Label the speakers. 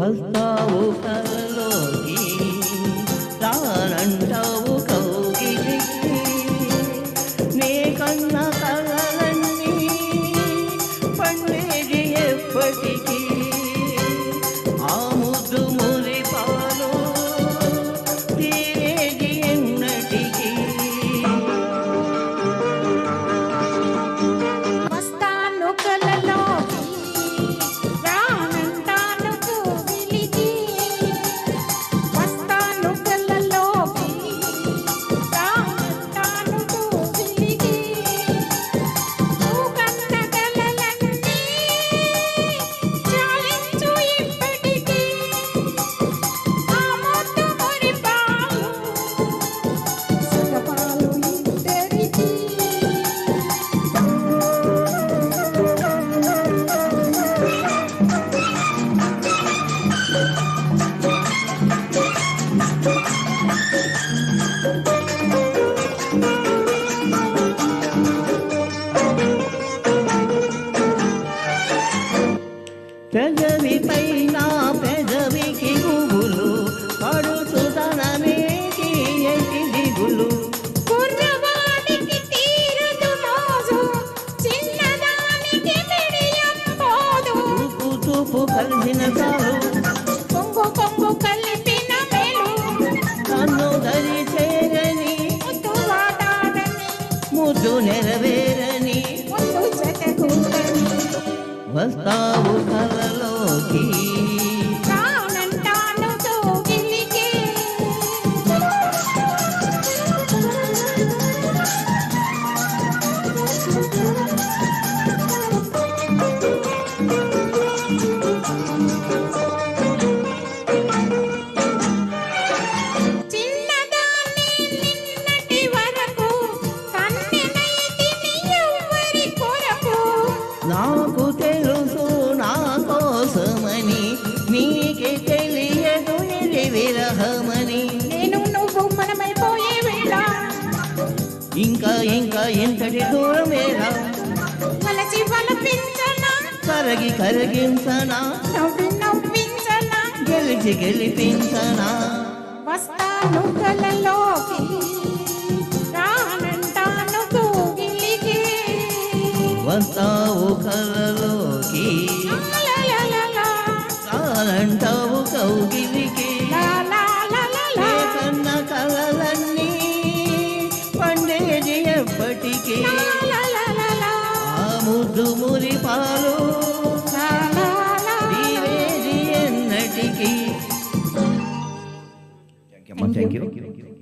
Speaker 1: వస్తావు కలలోకి రానంటావు కౌగిలికి నీ కన్న కలలన్నీ పండేది ఎప్పటికీ ఆ ముద్దు మురి పాలు తీరేది ఎన్నటికీ
Speaker 2: వస్తాను కలలోకి రానంటాను కౌగిలికి వస్తాను కలలోకి రానంటాను కౌగిలికి నువ్వు కన్న కలలన్నీ చాలించు ఇప్పటికీ ఆ ముద్దు మురి పాలు సగపాలు ఇద్దరికీ
Speaker 1: పెదవిపై నా పెదవికి గుబులు పడుతుదననే తీయటి దిగులు
Speaker 2: కుర్రవాడికి తీరదు మోజు చిన్నదానికి మిడియం పోదు
Speaker 1: చూపు చూపు కలిసిన చాలు
Speaker 2: కొంగు కొంగు కలిపిన మేలు
Speaker 1: నన్ను దరి చేరని
Speaker 2: ముద్దు వాడాడని
Speaker 1: ముద్దు నెరవేరని
Speaker 2: ముద్దు జతకూడని
Speaker 1: వస్తావు కలలోకి
Speaker 2: రానంటాను కౌగిలికి చిన్నదాన్ని నిన్నటి వరకు కన్నెనైతిని ఎవ్వరి కొరకు
Speaker 1: నాకు తెలుసు నా కోసమని నీకే తెలియదు ఇది విరహమని
Speaker 2: నేను నువ్వు మనమైపోయే వేళ
Speaker 1: ఇంకా ఇంకా ఎంతటి దూరమేరా
Speaker 2: వలచి వలపించనా
Speaker 1: కరగి కరిగించనా
Speaker 2: నవ్వి నవ్వించనా
Speaker 1: గెలిచి గెలిపించనా
Speaker 2: వస్తాను కలలోకి రానంటాను కౌగిలికి
Speaker 1: వస్తావు కలలోకి
Speaker 2: లాలాలాలా,
Speaker 1: చాలంటావు కౌగిలికి
Speaker 2: లాలాలాలా,
Speaker 1: ఏ కన్న కలలన్నీ పండేది ఎప్పటికీ
Speaker 2: లాలాలాలా,
Speaker 1: ఆ ముద్దు మురి పాలు
Speaker 2: లాలాలా.
Speaker 1: తీరేది ఎన్నటికీ.
Speaker 2: Thank you.
Speaker 1: Thank you.